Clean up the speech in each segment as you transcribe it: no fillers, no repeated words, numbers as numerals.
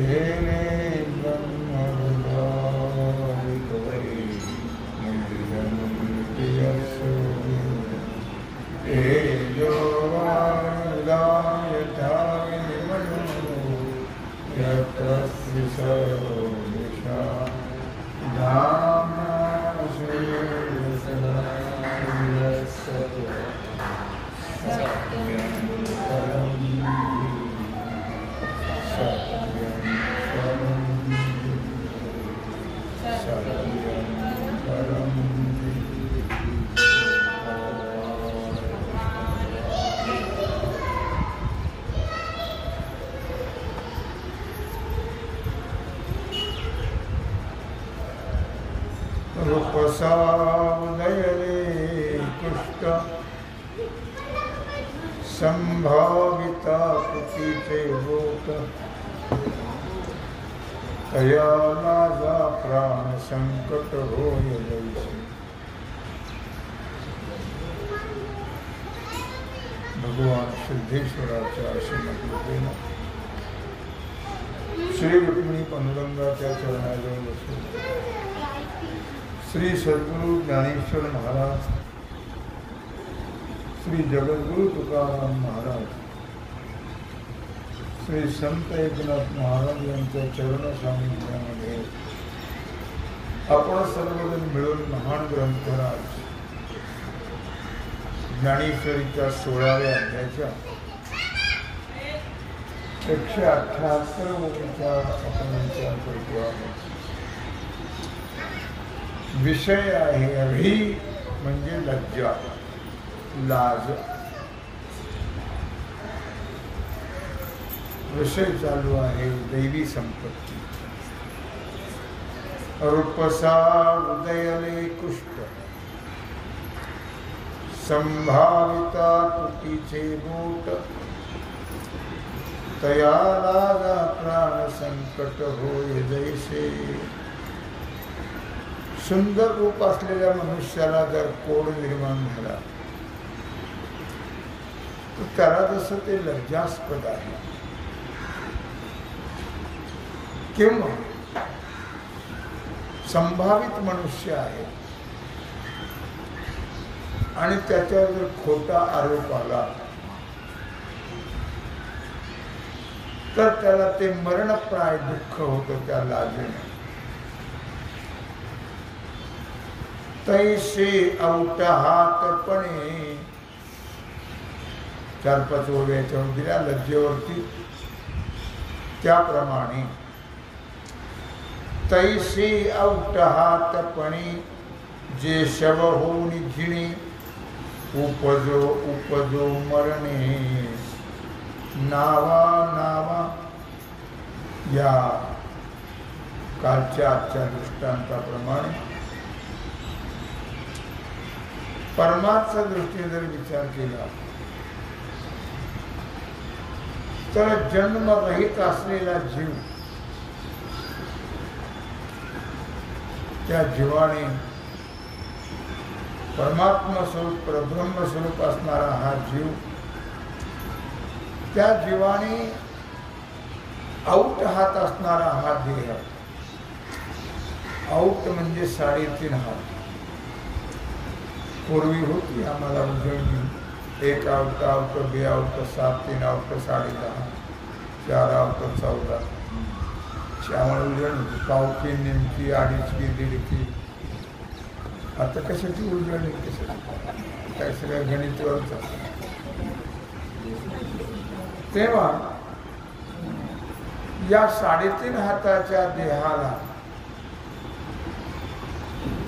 तेने ब्रह्मरुदाय कवये मुनिजन्ति यस्सो तेजो वायुदाय धाविमनो यत्र सर्वो दिशा धाम्ना श्रीर्यं सदा सत्यं परं रूपसावदयले कुष्ठ संभाविता कुटीचे भूत तया लाजा प्राण संकट होय जैसे भगवान सिद्धेश्वराच्या आश्रमात श्री रुक्मिणी पांडुरंगाच्या चरणाजवळ बसले. श्री सद्गुरु ज्ञानेश्वर महाराज, श्री जगद्गुरु तुकाराम महाराज, श्री संत एकनाथ महाराज यांच्या चरण सानिध्यामध्ये आपण सर्वजण मिळून महान ग्रंथराज ज्ञानेश्वरीच्या 16व्या अध्यायाच्या 178 ओळीचा आपण विचार करतो आहोत. विषय आहे अभी म्हणजे लज्जा, लाज. विषय चालू आहे दैवी संपत्ती. रूपसा उदयले कुष्ठ संभाविता तुटीचे बोट तया लागा प्राण संकट होय जैसे. सुंदर रूप असलेल्या मनुष्याला जर कोड निर्माण झाला तर त्याला जसं ते लज्जास्पद आहे. किंवा संभावित मनुष्य आहे आणि त्याच्यावर जर खोटा आरोप आला तर त्याला ते मरणप्राय दुःख होतं त्या लाजेने. तैसे अवटहातपणे 4-5 ओळी याच्यावर दिल्या लज्जेवरती. त्याप्रमाणे तैसे अवटहातपणे जे शव होऊन जिणे उपजो उपजो मरणे नावा नावा. या कालच्या आजच्या दृष्टांताप्रमाणे परमार्थच्या दृष्टीने जर विचार केला तर जन्मरहित असलेला जीव त्या जीवाने परमात्मा स्वरूप परब्रह्म स्वरूप असणारा हा जीव त्या जीवाने औट हात असणारा हा देह. औट म्हणजे 3.5 हात. पूर्वी होती आम्हाला उजळणी 1 आवट, 2 आवट, 7, 3 आवट, 10.5, 4 आवट, 14. त्यामुळे उजळण होती. पावकी नेमकी 2.5 की 1.5 की. आता कशाची उजळणी, कशाची काय सगळ्या गणितावरच. तेव्हा या 3.5 हाताच्या देहाला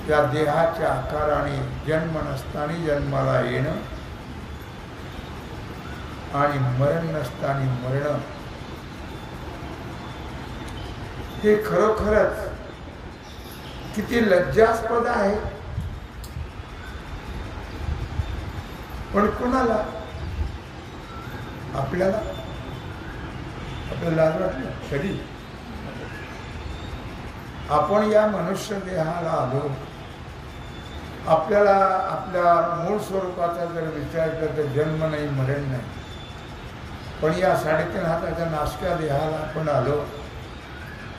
त्या देहाच्या आकाराने जन्म नसताना जन्माला येणं आणि मरण नसताना मरण हे खरोखरच किती लज्जास्पद आहे. पण कुणाला? आपल्याला लाज वाटली कधी? आपण या मनुष्य देहाला आलो, आपल्याला आपल्या मूळ स्वरूपाचा जर विचार केला तर जन्म नाही मरण नाही. पण या 3.5 हाताच्या नाशक्या देहाला आपण आलो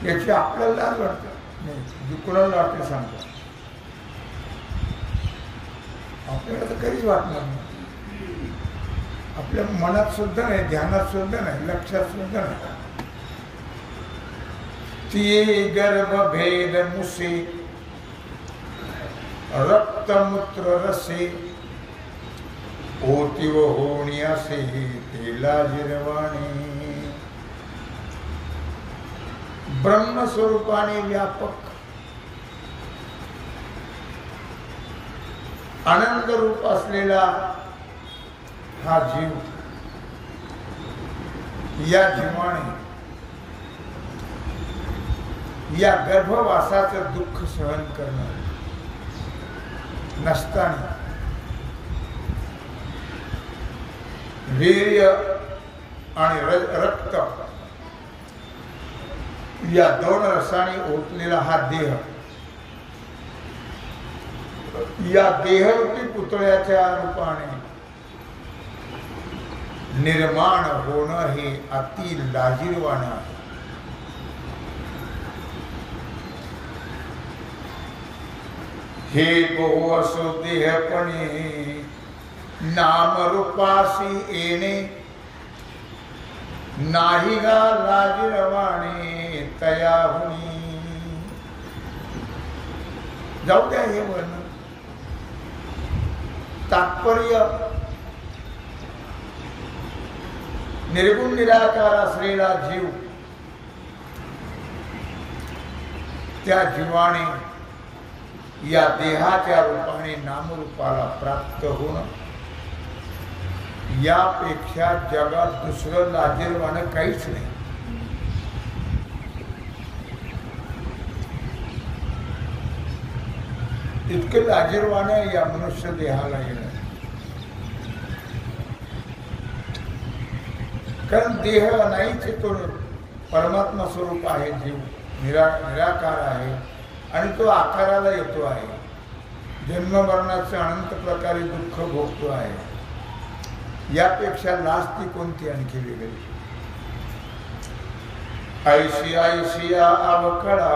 याची आपल्याला लाज वाटते नाही, जी कुणाला वाटते सांगतो आपल्याला तर कधीच वाटणार नाही. आपल्या मनात सुद्धा नाही, ध्यानात सुद्धा नाही, लक्षात सुद्धा नाही. ती गर्भ भेद मुसे रक्तमूत्र रसे होती व होणी असे ते लाजिरवाणी. ब्रह्मस्वरूपाने व्यापक आनंद रूप असलेला हा जीव, या जीवाने या गर्भवासाचं दुःख सहन करणं नसताना वीर्य आणि रक्त या दोन रसाने ओतलेला हा देह, या देहरूपी पुतळ्याच्या रूपाने निर्माण होणं हे अति लाजिरवाणं आहे. हे बहु असो देहपणे नामरूपासी येणे नाही गा लाजिरवाणे तयाहुनी. जाऊ द्या हे वर्णन. तात्पर्य निर्गुण निराकार असलेला जीव, त्या जीवाने या देहाच्या रूपाने नामरूपाला प्राप्त होणं यापेक्षा जगात दुसरं लाजिरवाणं काहीच नाही. इतकं लाजिरवाणं या मनुष्य देहाला येणं. कारण देह नाहीच, तो परमात्मा स्वरूप आहे. जीव निराकार आहे आणि तो आकाराला येतो आहे. जन्ममरणाचं अनंत प्रकारे दुःख भोगतो आहे. यापेक्षा लाज ती कोणती आणखी वेगळी. ऐशी ऐशिया अवकळा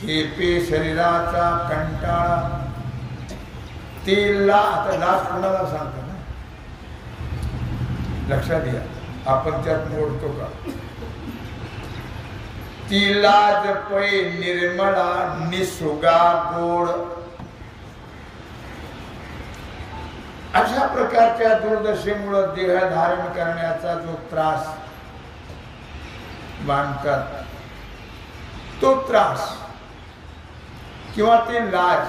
घेपे शरीराचा कंटाळा. ते आता लाज कोणाला सांगतो ना, लक्षात घ्या. आपण त्यात मोडतो का? ती लाज पै निर्मळा निसुगा गोड. अशा प्रकारच्या दुर्दशेमुळे देह धारण करण्याचा जो त्रास मानतात, तो त्रास किंवा ते लाज,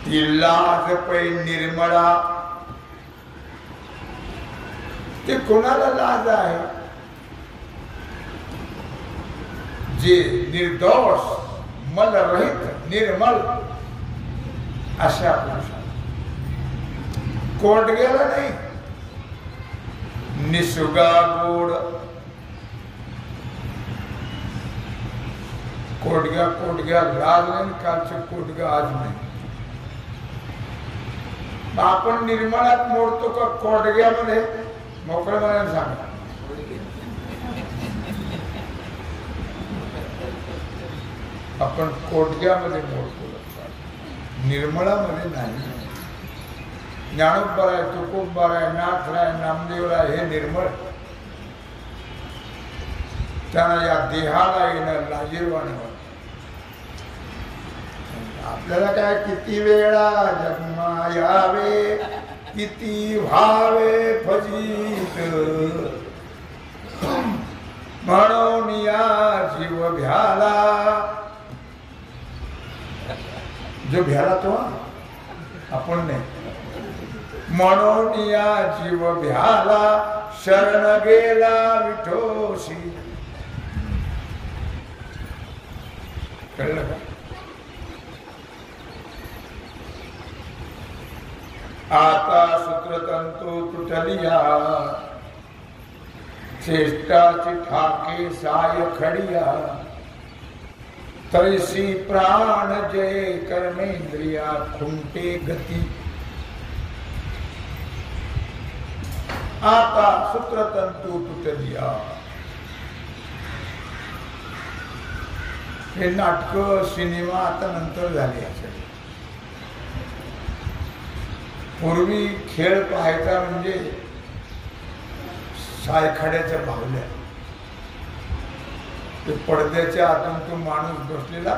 ती लाज पै निर्मळा. ते कोणाला लाज आहे? जे निर्दोष मलरहित निर्मल अशा पुरुषाला. कोटग्याला नाही. निसुगा गोड. कोटग्या लाल नाही, कालचं कोटगा आज नाही. आपण निर्मळात मोडतो का कोटग्यामध्ये? मोकळं मला सांगा. आपण कोटग्यामध्ये मोडतो, निर्मळामध्ये नाही. ज्ञानोबा आहे, तुकोबा आहे, नाथराय, नामदेवराय हे निर्मळ. त्यांना या देहाला येणं लाजिरवाणं. आपल्याला काय किती वेळा जन्मा यावे, किती व्हावे फजित, म्हणून या जीव भ्याला. जो भ्याला तो आपण नाही. म्हणून या जीव भ्याला शरण गेला विठोशी. कळलं का? आता सूत्रतंतू तुटलिया, चेष्टाची ठाके साय खडिया. तैसी प्राण जय कर्मेंद्रिया खुंटे गती. आता सूत्रतंतू तुटलिया. हे नाटकं सिनेमा आता नंतर झाले असेल. पूर्वी खेळ पाहायचा म्हणजे सायखाड्याच्या बाहुल्या, ते पडद्याच्या आतून तो माणूस बसलेला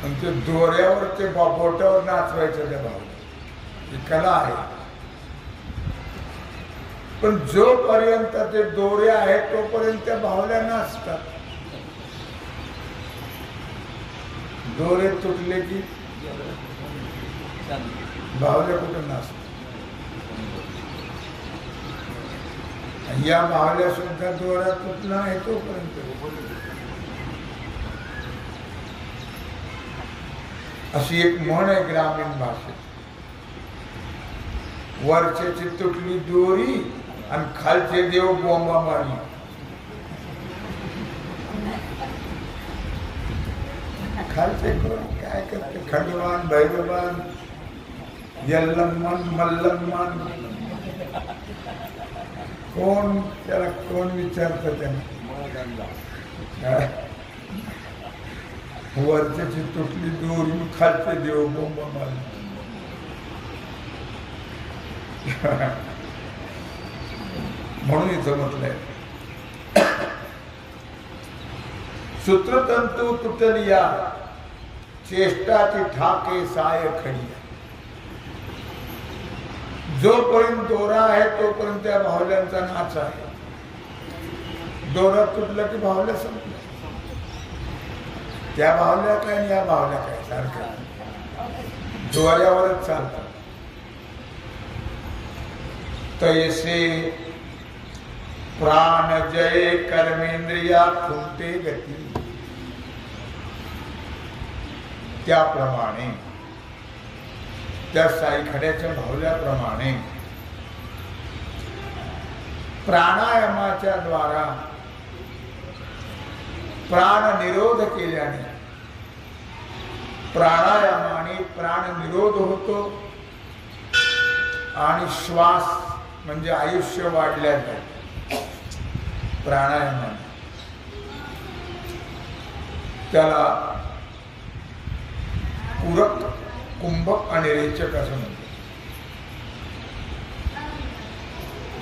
आणि ते दोऱ्यावर ते बोटावर नाचवायचं त्या बाहुल्या. ही कला आहे. पण जोपर्यंत ते दोरे आहेत तोपर्यंत त्या बाहुल्या नाचतात. दोरे तुटले की बाहुल्या कुठं नाचतात. या बाहुल्या सुद्धा दोरा तुटला आहे तोपर्यंत. अशी एक म्हण आहे ग्रामीण भाषेत, वरच्याची तुटली दोरी आणि खालचे देव बोंबा मारली. खालचे कोण काय करते, खंडवान, भैरवान, यल्लम्मान, मल्लम्मान, कोण त्याला कोण विचारतं त्यांना. वरच्याची तुटली दोरी, खालचे देव बोंबा मारली. म्हणून इथं म्हटलंय, सूत्रतंतू तुटलिया, चेष्टाची ठाके साय खडी. जोपर्यंत दोरा आहे तोपर्यंत त्या बाहुल्यांचा नाच आहे. दोरा तुटला की बाहुल्या संपल्या. त्या बाहुल्या काय आणि या बाहुल्या काय सारख्या दोऱ्यावरच चालतात. तैसे प्राण जय कर्मेंद्रिया खुंटे गती. त्याप्रमाणे त्या साईखड्याच्या बाहुल्याप्रमाणे प्राणायामाच्या द्वारा प्राण निरोध केल्याने, प्राणायामाने प्राण निरोध होतो आणि श्वास म्हणजे आयुष्य वाढल्या जाते. प्राणायामाने त्याला पूरक, कुंभक आणि रेचक असं म्हणतो.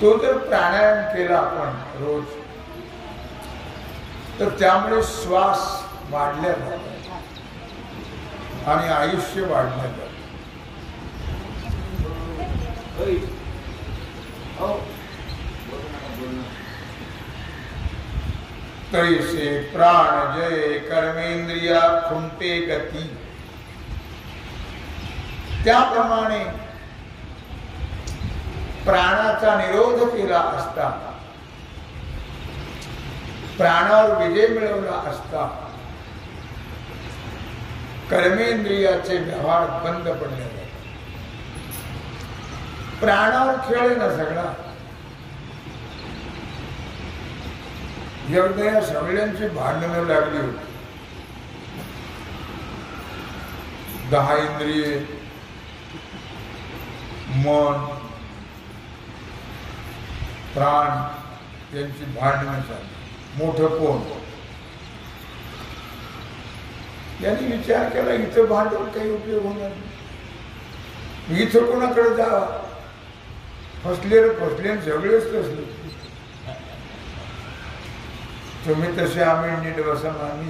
तो जर प्राणायाम केला आपण रोज तर त्यामुळे श्वास वाढल्या जातात आणि आयुष्य वाढल्या जातं. तैसे प्राण जय कर्मेंद्रिया खुंटे गती. त्याप्रमाणे प्राणाचा निरोध केला असता, प्राणावर विजय मिळवला असता, कर्मेंद्रियाचे व्यवहार बंद पडले. प्राणावर खेळ ना सगळा. एकदा या सगळ्यांची भांडणं लागली होती. 10 इंद्रिये, मन, प्राण यांची भांडणं झाली. मोठं कोण? यांनी विचार केला इथं भांडून काही उपयोग होणार नाही, इथं कोणाकडे जावा. फसले सगळेच तसले. तुम्ही तसे आम्ही नीट बसा. आम्ही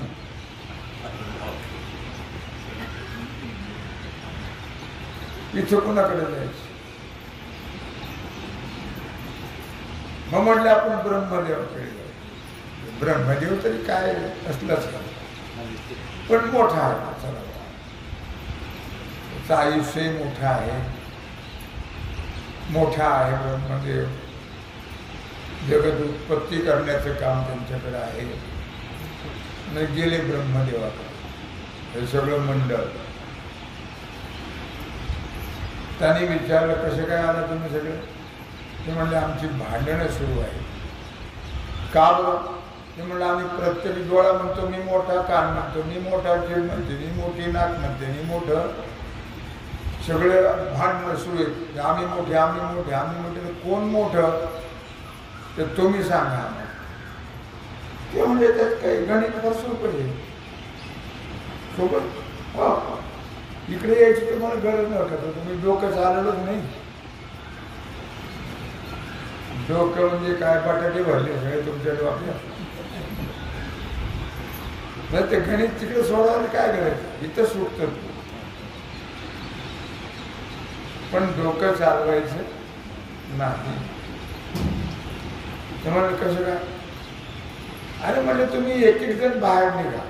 इथं कोणाकडे जायचं. मग म्हटलं आपण ब्रह्मदेवाकडे जाऊ. ब्रह्मदेव तरी काय असलाच का, पण मोठा आहे. चला, त्याचं आयुष्य मोठा आहे. मोठा आहे ब्रह्मदेव. जगत उत्पत्ती करण्याचं काम त्यांच्याकडे आहे. नाही गेले ब्रह्मदेवाकडे. हे सगळं मंडळ. त्यांनी विचारलं कसं काय आला तुम्ही सगळे. ते म्हणले आमची भांडणं सुरू आहे. का बरं? ते म्हणलं आम्ही प्रत्येक डोळा म्हणतो मी मोठा, कान म्हणतो मी मोठा, जीभ म्हणते मी मोठी, नाक म्हणते मी मोठं. सगळे भांडणं सुरू आहेत. आम्ही मोठे, आम्ही मोठे, आम्ही मोठे. कोण मोठं ते तुम्ही सांगा. ते म्हणजे त्यात काही गणित बसू पाहिजे. सोबत हो. इकडे यायची तुम्हाला गरज नव्हतं, तुम्ही डोकं चालवलंच नाही. डोकं म्हणजे काय, बटाटे भरले सगळे तुमच्या डोक्यात. नाही ते गणित तिकडे सोडायला काय करायचं, इथं सुटतं. पण डोकं चालवायचं नाही. तुम्हाला कसं काय? अरे म्हणजे तुम्ही एक एक जण बाहेर निघा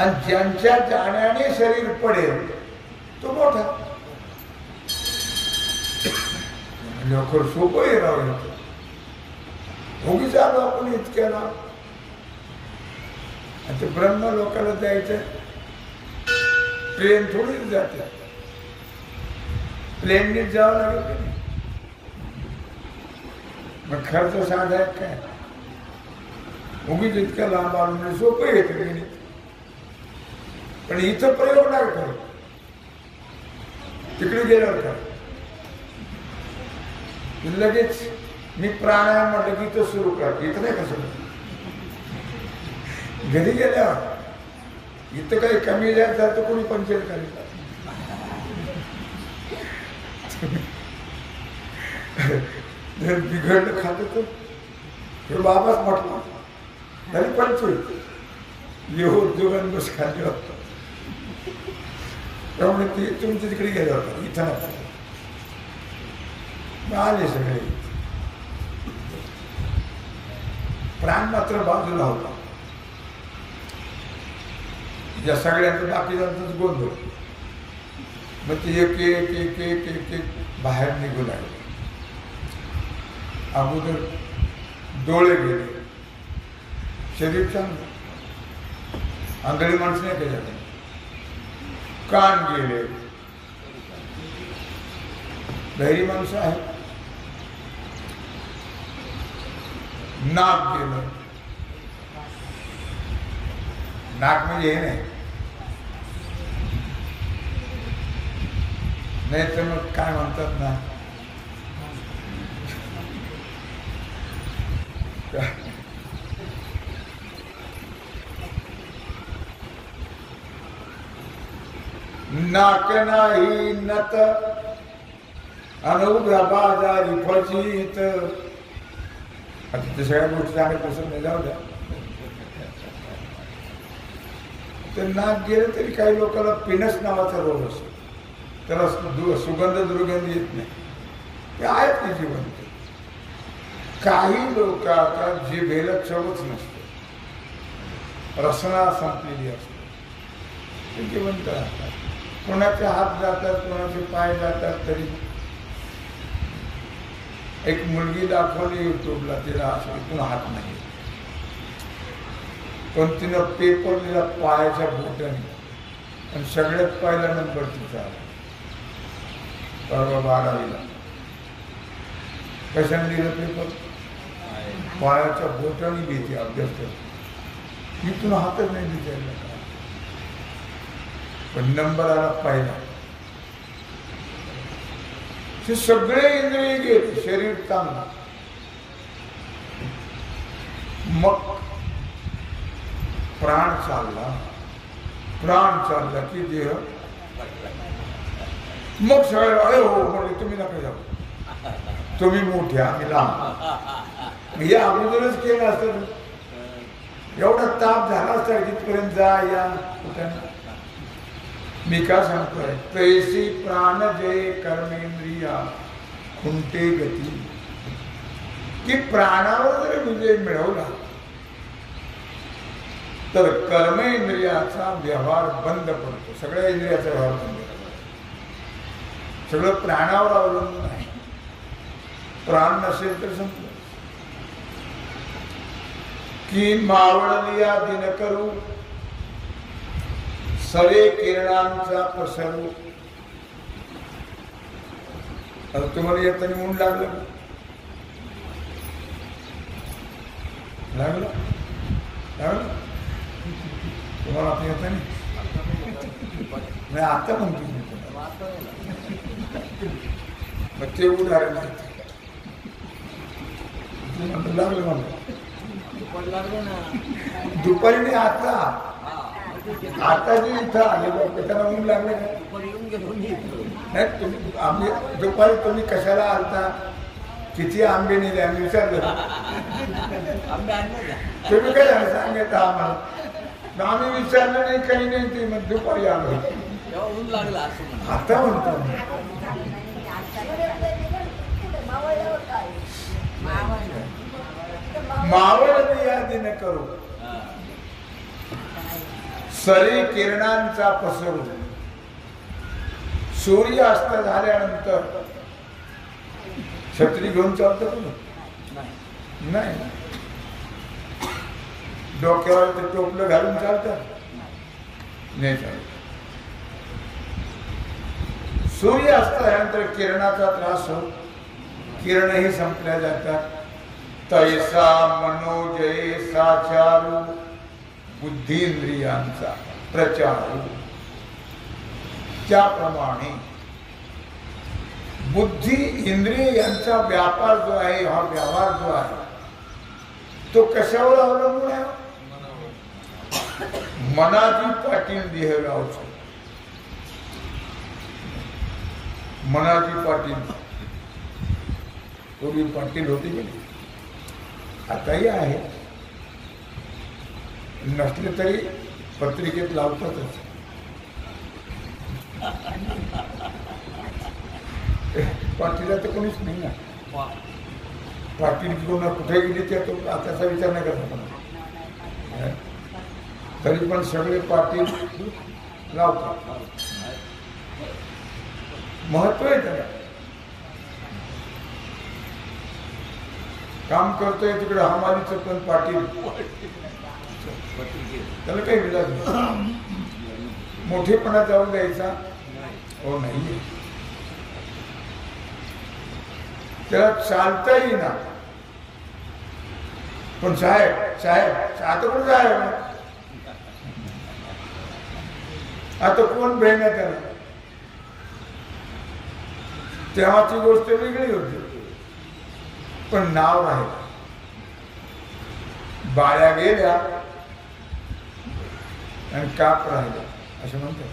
आणि ज्यांच्या जाण्याने शरीर पडेल तो मोठा. लवकर सोपं आहे राव. उगीच आलो आपण इतक्याला. आता ब्रह्म लोकांना जायचं, ट्रेन थोडीच जाते, प्लेननीच जावं लागेल का नाही? मग खर्च साधा आहे काय? उगीच इतकं लांब आलो म्हणजे सोपं येतं की नाही. पण इथं प्रयोग नाही करत, तिकडे गेल्यावर का लगेच मी प्राणायाम म्हटलं की इथं सुरू कर. इथं नाही कसं, घरी गेल्यावर इथं काही कमी जास्त तर कोणी पंचायत करेल. जर बिघडलं खातं तर हे बाबाच म्हटलं तरी पंचवीस येऊ जुगन बस खाली होतं. त्यामुळे ते तुमच्या तिकडे गेलं होतं, इथं नव्हतं. आले सगळे, प्राण मात्र बाजूला होता. या सगळ्यांचं बाकीच्यांचाच गोंधळ. मग ते एक एक एक एक एक एक बाहेर निघू लागले. अगोदर डोळे गेले, शरीर चांगलं, आंधळी माणसं नाही केल्या. कान गेले, बहिरी माणसं आहेत. नाक गेलं. नाक म्हणजे हे नाही तर मग काय म्हणतात ना, नाक नाही नत अनुभ्या बाजारी फजित. आता ते सगळ्या गोष्टी सांगायचं नाही, जाऊ द्या. तर नाक गेलं तरी काही लोकांना पिनस नावाचा रोग असतो, त्याला सुगंध दुर्गंध येत नाही. ते आहेत की जिवंत. काही लोक आता जिभेला चवच नसते, रसना संपलेली असते, ते जिवंत राहतात. कोणाचे हात जातात, कोणाचे पाय जातात. तरी एक मुलगी दाखवली युट्यूबला, तिला असं इथून हात नाही, पण तिनं पेपर दिला पायाच्या बोटाने आणि सगळ्यात पहिला नंबर तिचा आला. परवा 12वीला. कशाने दिलं पेपर? पायाच्या बोटाने घेते अभ्यास करते. इथून हातच नाही विचारला का, पण नंबर आला पहिला. हे सगळे इंद्रिय गेले, शरीर चांगलं. मग प्राण चालला. प्राण चालला की देह. मग सगळे अरे हो म्हणजे तुम्ही नका जाऊ, तुम्ही मोठे आम्ही लहान. हे अगोदरच केलं असतं, एवढा ताप झाला असता तिथपर्यंत जा या कुठं. मी का सांगतोय, तैसी प्राण जय कर्मेंद्रिया खुंटे गती. की प्राणावर जर विजय मिळवला तर कर्मेंद्रियाचा व्यवहार बंद पडतो. सगळ्या इंद्रियाचा व्यवहार बंद पडतो. सगळं प्राणावर अवलंबून आहे. प्राण नसेल तर संपलं. की मावळलिया दिन करू सरे किरणांचा पसरू. आता तुम्हाला येताना ऊन लागलं लागलं लागलं तुम्हाला आता येताना नाही. आता म्हणतो मग ते उदाहरण लागलं मला दुपारी नाही. आता आता जे इथं आले लोक त्यांना ऊन लागले नाही. तुम्ही आम्ही दुपारी तुम्ही कशाला आलता, किती आंबे नेले आम्ही विचारलं. तुम्ही काय झालं सांगितलं आम्हाला, आम्ही विचारलं नाही काही नाही. ते मग दुपारी आलो ऊन लागला आता म्हणतो मावळ यादी न करू सरी किरणांचा पसरू. सूर्य अस्त झाल्यानंतर छत्री घेऊन चालतो का नाही, डोक्यावर ते टोपलं घालून चालतात नाही चालत. सूर्य अस्त झाल्यानंतर किरणाचा त्रास हो, किरणही संपल्या जातात. तैसा मनोजयेसा चारू बुद्धींद्रियांचा प्रचार. त्याप्रमाणे बुद्धी इंद्रिय यांचा व्यापार जो आहे, हा व्यवहार जो आहे तो कशावर अवलंबून आहे? मनाची पाटील देह लावतो. मनाची पाटील पूर्वी पाटील होती की नाही, आताही आहे, नसले तरी पत्रिकेत लावतातच. पाटील तर कोणीच नाही ना. पाटील कोणा कुठे गेली ते तो आताचा विचार नाही करता. तरी पण सगळे पाटील लावतात. महत्व आहे त्याला. काम करतोय तिकडे हमालीचं पण पाटील, त्याला काही विलाज नाही. मोठेपणा जाऊ द्यायचा हो नाही. त्याला चालता येईना, पण साहेब साहेब आता कोण साहेब, आता कोण भेटणार त्याला. तेव्हाची गोष्ट वेगळी होती, पण नाव आहे. बाळ्या गेल्या आणि काप राहिला असं म्हणतात.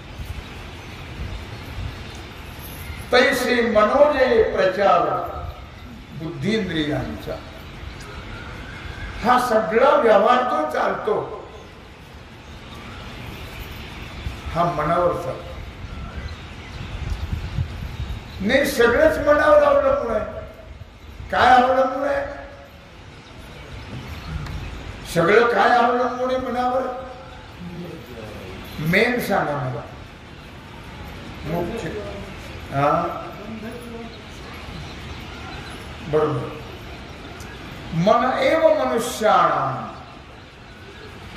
तैसे मनोजय प्रचार बुद्धींद्रियांचा. हा सगळा व्यवहार जो चालतो हा मनावर चालतो. नाही सगळंच मनावर अवलंबून आहे. काय अवलंबून आहे? सगळं काय अवलंबून आहे मनावर? मेन सांगा मला. मुख्य बरोबर. मन एव मनुष्याणां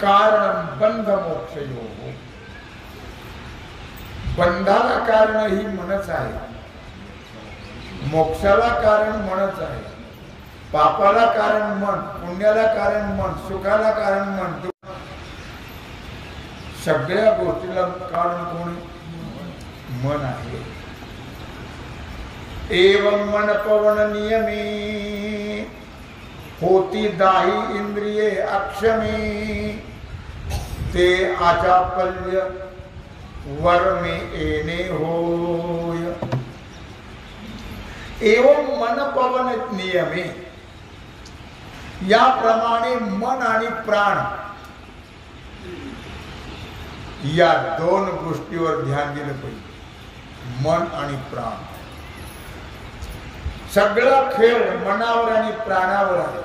कारण बंध मोक्षयोः. बंधाला कारण ही मनच आहे, मोक्षाला कारण मनच आहे. पापाला कारण मन, पुण्याला कारण मन, सुखाला कारण मन, सगळ्या गोष्टीला कारण कोण? मन आहे. एवं मन पवन नियमे होती दाही इंद्रिये अक्षमे. ते आचापल्य वर में एने होय. एवं मन पवन नियमे. याप्रमाणे मन आणि प्राण या दोन गोष्टीवर ध्यान दिलं पाहिजे. मन आणि प्राण. सगळा खेळ मनावर आणि प्राणावर आहे.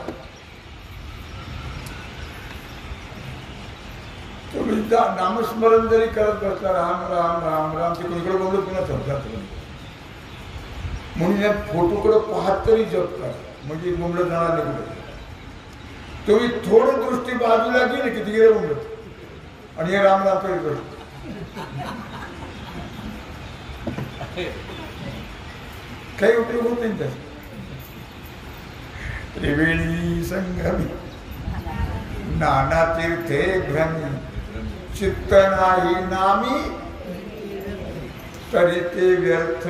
तुम्ही नामस्मरण जरी करत बसला, राम राम राम राम, ते कोणीकडे बोलत पुन्हा समजा. म्हणून या फोटोकडे पाहत तरी जप करा, म्हणजे मुंबईत जाणार नाही कुठे. तुम्ही थोडं दृष्टी बाजूला गेली किती गेले मुंबईत, आणि हे राम राम करीत काही उपयोग होत नाही त्याचा. त्रिवेणी संगमी नाना तीर्थे भ्रमी. चित्त नाही नामी तरी ते व्यर्थ.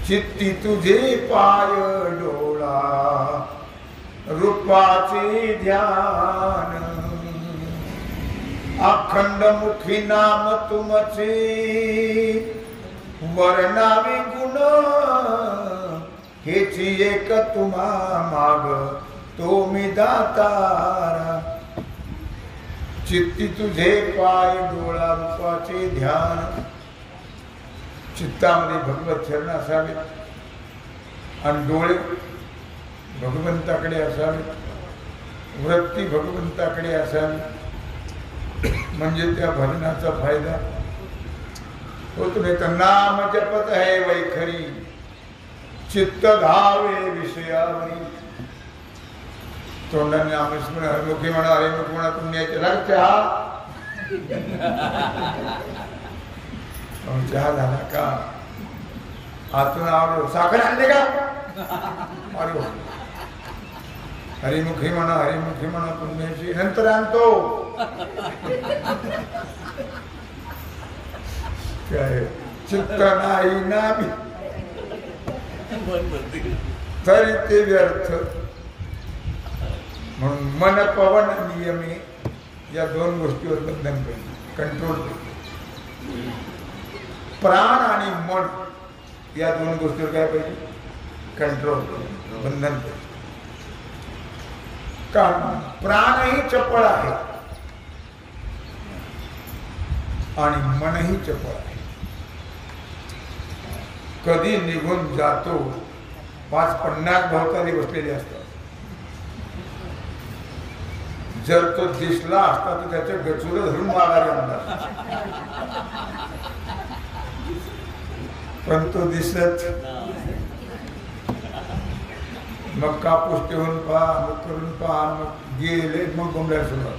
चित्ती तुझे पाय डोळा रूपाचे ध्यान. अखंड मुखी नाम तुमचे वर्णावे गुण हेची एक तुम्हा माग तो मी दातारा चित्ती तुझे पाय डोळा रूपाचे ध्यान चित्तामध्ये भगवत चरण असावे आणि डोळे भगवंताकडे असावे वृत्ती भगवंताकडे असावी म्हणजे त्या भजनाचा फायदा होतो नाही तर नाम जपत है वैखरी चित्त धावे विषयावरी तोंडाने नामस्मरण हरिमुखी म्हणा हरिमुख म्हणा पुण्याचे राग चहा चहा झाला का आतून आवडलो साखर आणले का अरे हरिमुखी म्हणा पुण्याची नंतर आणतो काय चित्त नाही नामी तरी ते व्यर्थ म्हणून मन पवन नियमे या दोन गोष्टीवर बंधन पाहिजे कंट्रोल पाहिजे प्राण आणि मन या दोन गोष्टीवर काय पाहिजे कंट्रोल बंधन पाहिजे कारण प्राणही चपळ आहे आणि मनही चपळ आहे कधी निघून जातो 5-50 भवताली बसलेले असतात जर तो दिसला असता तर त्याच्या गचुर धरून माघारी आणणार पण तो दिसत मग कापूस ठेवून पहा मग करून पहा मग गेले मग गोंधळ सुरुवात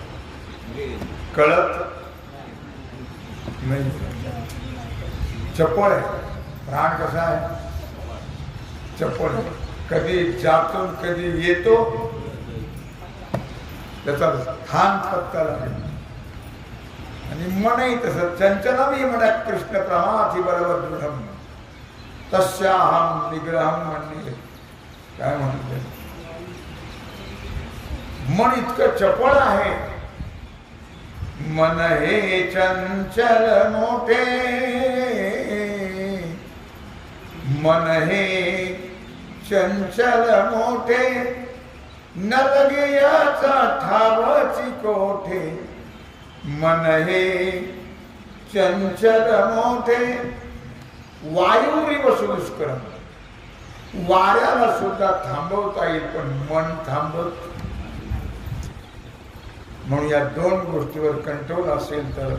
कळत नाही चपळ आहे प्राण कसा आहे चपळ कधी जातो कधी येतो त्याचा थान पत्ता लागेल आणि मनही तसं चंचलमी म्हणा कृष्ण प्रमाथी बरोबर दृढम तस्याहम निग्रहम म्हणणे काय म्हणते मन इतकं चपळ आहे मन हे चंचल मोठे मन हे चंचल मोठे न लगे याचा ठावाची कोठे मन हे चंचल मोठे वायुरिव सुदुष्करम वाऱ्याला सुद्धा थांबवता येईल पण मन थांबत म्हणून या दोन गोष्टीवर कंट्रोल असेल तर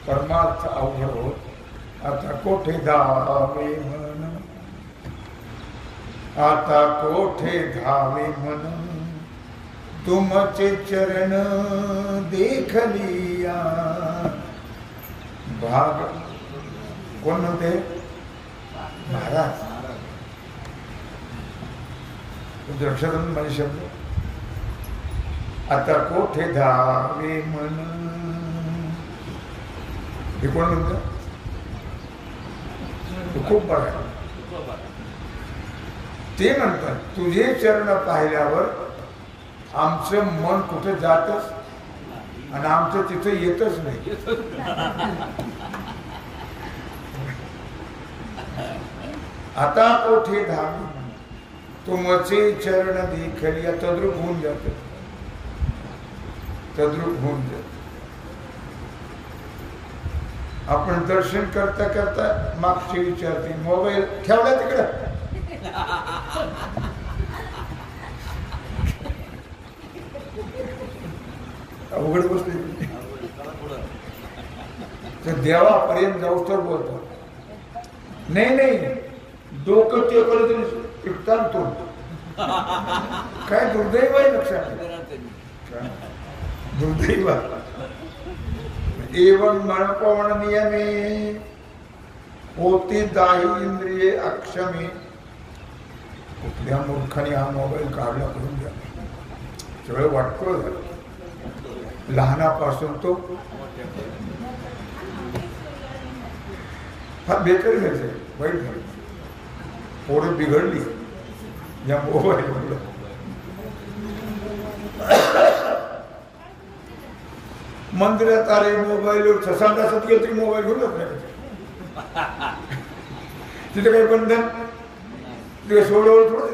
परमार्थ अवघड होत आता कोठे धावे मन आता कोठे धावे मन तुमचे चरण देखलिया भाग कोण होते महाराज लक्षात माझे शब्द आता कोठे धावे मन हे कोण म्हणत खूप बघा ते म्हणतात तुझे चरण पाहिल्यावर आमचं मन कुठे जातच आणि आमचं तिथे येतच नाही आता कोठे धावे तुमचे चरण देखलिया तद्रूप होऊन जात तद्रूप होऊन जात आपण दर्शन करता करता मागची विचारते मोबाईल ठेवला तिकडं अवघड गोष्ट तर देवापर्यंत जाऊ तर बोलतात नाही डोकं ते करत तो काय दुर्दैव आहे लक्षात दुर्दैव एवं मनपवन नियमे होती दाही इंद्रिये अक्षमी कुठल्या मूर्खाने हा मोबाईल काढला करून द्या सगळं वाटकळ झालं लहानापासून तो हा बेकार घ्यायचं वाईट झालं पोरं बिघडली या मोबाईल मंदिरात आले मोबाईलवर संडासात गेलं तरी मोबाईल घेऊन जात नाही तिथे काही बंधन तिथे सोडवळ थोडं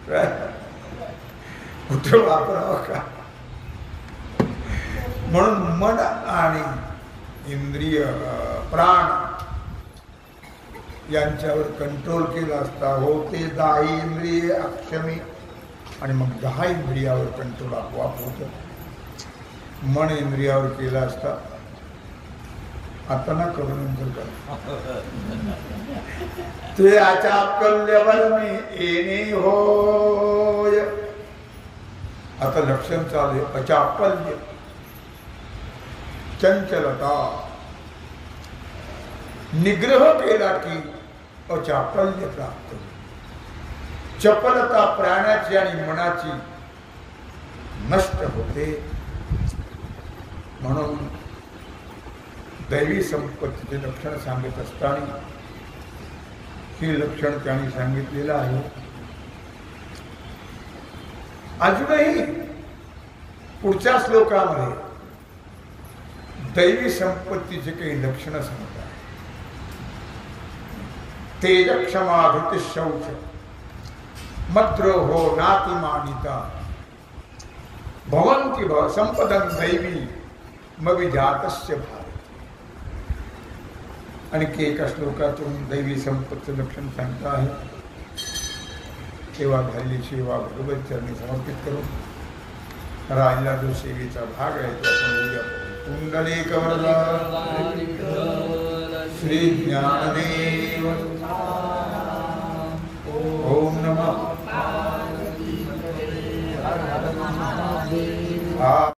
काय कुठे वापरावं का. म्हणून मन आणि इंद्रिय प्राण यांच्यावर कंट्रोल केला असता होते 10 इंद्रिय अक्षमी आणि मग 10 इंद्रियावर कंट्रोल आपोआप होत. मन इंद्रियावर केला असता आता ना करू नंतर कर ते अचापल्यवर मी येणे होय. आता लक्षण चालू आहे अचापल्य चंचलता. निग्रह केला की अचापल्य प्राप्त. चपलता प्राण्याची आणि मनाची नष्ट होते. म्हणून दैवी संपत्तीचे लक्षण सांगत असताना हे लक्षण त्यांनी सांगितलेलं आहे. अजूनही पुढच्या श्लोकामध्ये दैवी संपत्तीचे काही लक्षण सांगतात. तेजक्षमा धृतिशौच मद्रोहो नातिमानिता भवन्ति संपदं दैवी मविजातस्य भारत. आणखी एका श्लोकातून दैवी संपत्तीचं लक्षण सांगता आहे. तेव्हा झालेली सेवा भगवत चरणी समर्पित करून राहिला जो सेवेचा भाग आहे तो आपण उद्या पुंडलीकवरदा श्री ज्ञानदेव ओम नमः.